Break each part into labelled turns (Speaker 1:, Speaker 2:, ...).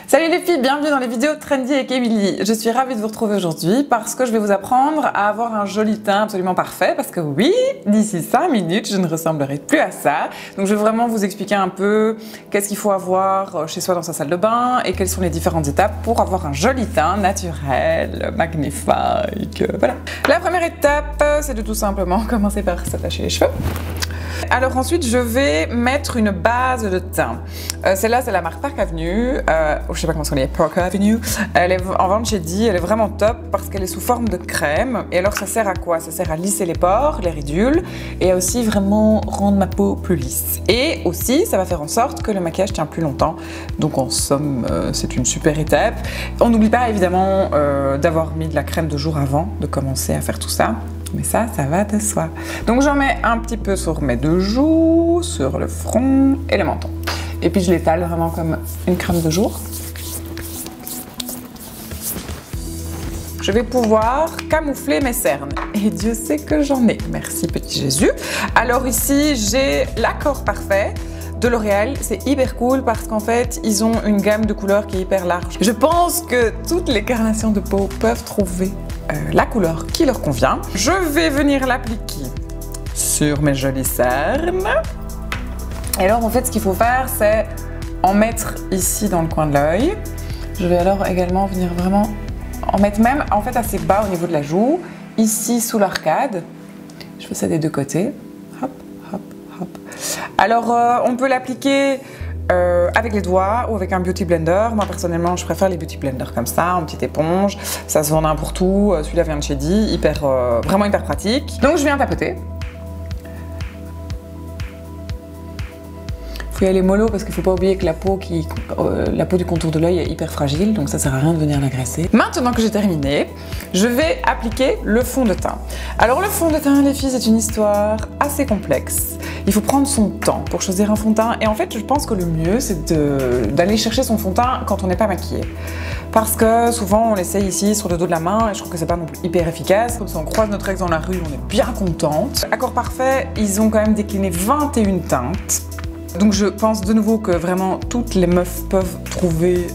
Speaker 1: Salut les filles, bienvenue dans les vidéos Trendy avec Emily. Je suis ravie de vous retrouver aujourd'hui parce que je vais vous apprendre à avoir un joli teint absolument parfait parce que oui, d'ici 5 minutes, je ne ressemblerai plus à ça. Donc je vais vraiment vous expliquer un peu qu'est-ce qu'il faut avoir chez soi dans sa salle de bain et quelles sont les différentes étapes pour avoir un joli teint naturel, magnifique. Voilà. La première étape, c'est de tout simplement commencer par s'attacher les cheveux. Alors ensuite, je vais mettre une base de teint. Celle-là, c'est la marque Park Avenue. Je sais pas comment on dit, Park Avenue. Elle est en vente chez Di. Elle est vraiment top parce qu'elle est sous forme de crème. Et alors, ça sert à quoi? Ça sert à lisser les pores, les ridules, et à aussi vraiment rendre ma peau plus lisse. Et aussi, ça va faire en sorte que le maquillage tient plus longtemps. Donc en somme, c'est une super étape. On n'oublie pas évidemment d'avoir mis de la crème 2 jours avant de commencer à faire tout ça. Mais ça va de soi. Donc j'en mets un petit peu sur mes 2 joues, sur le front et le menton. Et puis je l'étale vraiment comme une crème de jour. Je vais pouvoir camoufler mes cernes. Et Dieu sait que j'en ai. Merci petit Jésus. Alors ici, j'ai l'accord parfait de L'Oréal. C'est hyper cool parce qu'en fait, ils ont une gamme de couleurs qui est hyper large. Je pense que toutes les carnations de peau peuvent trouver la couleur qui leur convient. Je vais venir l'appliquer sur mes jolies cernes. Et alors, en fait, ce qu'il faut faire, c'est en mettre ici dans le coin de l'œil. Je vais alors également venir vraiment en mettre même en fait assez bas au niveau de la joue, ici sous l'arcade. Je fais ça des 2 côtés. Hop, hop, hop. Alors, on peut l'appliquer avec les doigts ou avec un beauty blender. Moi personnellement, je préfère les beauty blenders comme ça, en petite éponge. Ça se vend n'importe où. Celui-là vient de chez Di, vraiment hyper pratique. Donc je viens tapoter. Il faut y aller mollo parce qu'il ne faut pas oublier que la peau du contour de l'œil est hyper fragile, donc ça sert à rien de venir l'agresser. Maintenant que j'ai terminé, je vais appliquer le fond de teint. Alors le fond de teint, les filles, c'est une histoire assez complexe. Il faut prendre son temps pour choisir un fond de teint et en fait, je pense que le mieux, c'est d'aller chercher son fond de teint quand on n'est pas maquillé. Parce que souvent, on l'essaye ici sur le dos de la main et je trouve que c'est pas non plus hyper efficace. Comme ça, on croise notre ex dans la rue, on est bien contente. Accord parfait, ils ont quand même décliné 21 teintes. Donc je pense de nouveau que vraiment toutes les meufs peuvent trouver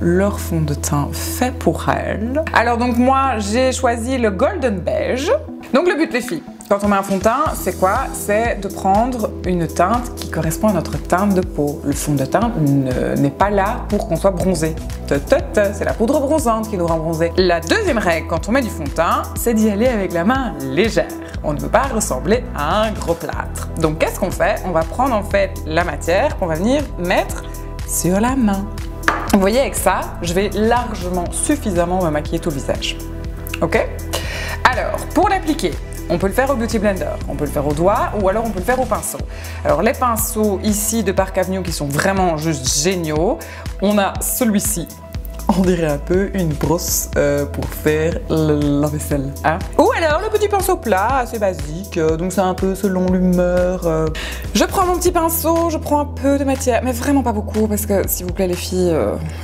Speaker 1: leur fond de teint fait pour elles. Alors donc moi j'ai choisi le Golden Beige. Donc le but les filles, quand on met un fond de teint, c'est quoi? C'est de prendre une teinte qui correspond à notre teinte de peau. Le fond de teint n'est pas là pour qu'on soit bronzé. C'est la poudre bronzante qui nous rend bronzé. La deuxième règle quand on met du fond de teint, c'est d'y aller avec la main légère. On ne veut pas ressembler à un gros plâtre. Donc qu'est-ce qu'on fait? On va prendre en fait la matière qu'on va venir mettre sur la main. Vous voyez, avec ça, je vais largement, suffisamment me maquiller tout le visage. Ok? Alors, pour l'appliquer, on peut le faire au Beauty Blender, on peut le faire au doigt ou alors on peut le faire au pinceau. Alors les pinceaux ici de Park Avenue qui sont vraiment juste géniaux. On a celui-ci. On dirait un peu une brosse pour faire la vaisselle. Hein? Ou alors le petit pinceau plat, assez basique, donc c'est un peu selon l'humeur. Je prends mon petit pinceau, je prends un peu de matière, mais vraiment pas beaucoup parce que s'il vous plaît les filles,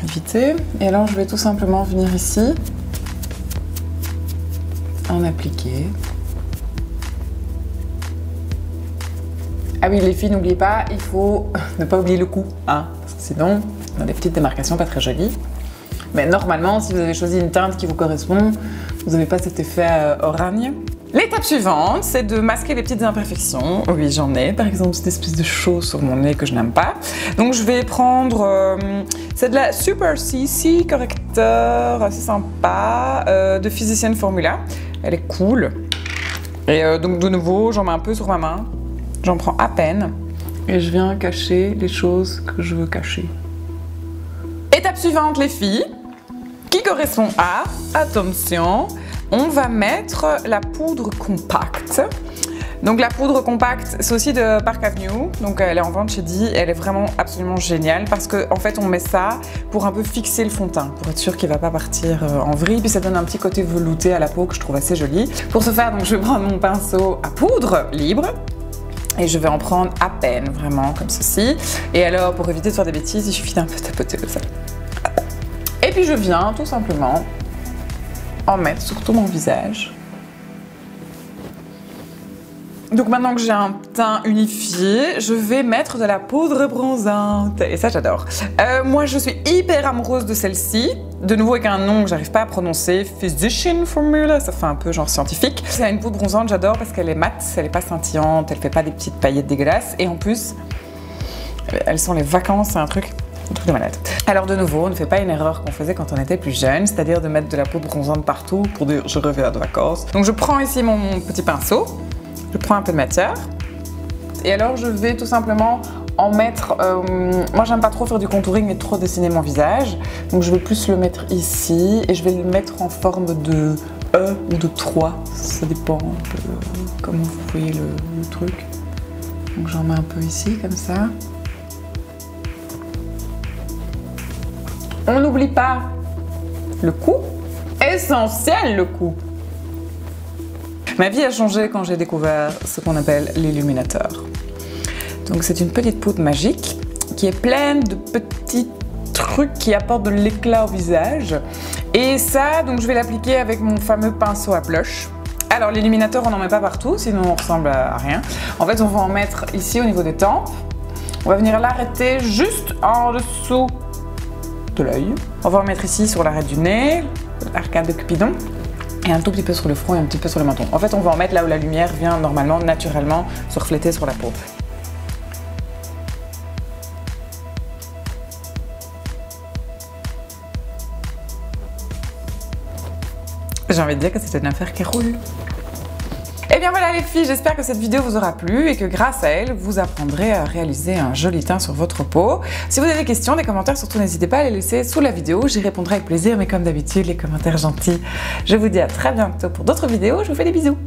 Speaker 1: évitez. Et alors je vais tout simplement venir ici, en appliquer. Ah oui les filles, n'oubliez pas, il faut ne pas oublier le cou, hein, parce que sinon on a des petites démarcations pas très jolies. Mais normalement, si vous avez choisi une teinte qui vous correspond, vous n'avez pas cet effet oragne. L'étape suivante, c'est de masquer les petites imperfections. Oui, j'en ai, par exemple, cette espèce de chose sur mon nez que je n'aime pas. Donc je vais prendre, c'est de la Super CC Corrector, assez sympa, de Physician Formula. Elle est cool. Et donc de nouveau, j'en mets un peu sur ma main. J'en prends à peine. Et je viens cacher les choses que je veux cacher. Étape suivante, les filles. Qui correspond à, attention, on va mettre la poudre compacte. Donc la poudre compacte, c'est aussi de Park Avenue, donc elle est en vente chez Di, elle est vraiment absolument géniale parce qu'en fait on met ça pour un peu fixer le fond de teint, pour être sûr qu'il ne va pas partir en vrille, puis ça donne un petit côté velouté à la peau que je trouve assez joli. Pour ce faire, donc, je vais prendre mon pinceau à poudre libre, et je vais en prendre à peine, vraiment, comme ceci. Et alors, pour éviter de faire des bêtises, il suffit d'un peu tapoter comme ça. Et puis je viens tout simplement en mettre sur tout mon visage. Donc maintenant que j'ai un teint unifié, je vais mettre de la poudre bronzante. Et ça, j'adore. Moi, je suis hyper amoureuse de celle-ci. De nouveau avec un nom que j'arrive pas à prononcer. Physician Formula, ça fait un peu genre scientifique. C'est une poudre bronzante, j'adore parce qu'elle est mate, elle est pas scintillante, elle fait pas des petites paillettes dégueulasses. Et en plus, elles sont les vacances, c'est un truc de malade. Alors de nouveau, on ne fait pas une erreur qu'on faisait quand on était plus jeune, c'est-à-dire de mettre de la poudre bronzante partout pour dire je reviens de vacances. Donc je prends ici mon petit pinceau. Je prends un peu de matière et alors je vais tout simplement en mettre... moi j'aime pas trop faire du contouring et trop dessiner mon visage, donc je vais plus le mettre ici et je vais le mettre en forme de E ou de 3, ça dépend de comment vous voyez le truc. Donc j'en mets un peu ici comme ça. On n'oublie pas le cou, essentiel le cou. Ma vie a changé quand j'ai découvert ce qu'on appelle l'illuminateur. Donc c'est une petite poudre magique qui est pleine de petits trucs qui apportent de l'éclat au visage. Et ça, donc je vais l'appliquer avec mon fameux pinceau à blush. Alors l'illuminateur, on n'en met pas partout, sinon on ressemble à rien. En fait, on va en mettre ici au niveau des tempes. On va venir l'arrêter juste en dessous de l'œil. On va en mettre ici sur l'arrêt du nez, l'arcade de Cupidon. Et un tout petit peu sur le front et un petit peu sur le menton. En fait, on va en mettre là où la lumière vient normalement, naturellement, se refléter sur la peau. J'ai envie de dire que c'est une affaire qui roule. Et bien voilà les filles, j'espère que cette vidéo vous aura plu et que grâce à elle, vous apprendrez à réaliser un joli teint sur votre peau. Si vous avez des questions, des commentaires, surtout n'hésitez pas à les laisser sous la vidéo, j'y répondrai avec plaisir, mais comme d'habitude, les commentaires gentils. Je vous dis à très bientôt pour d'autres vidéos, je vous fais des bisous.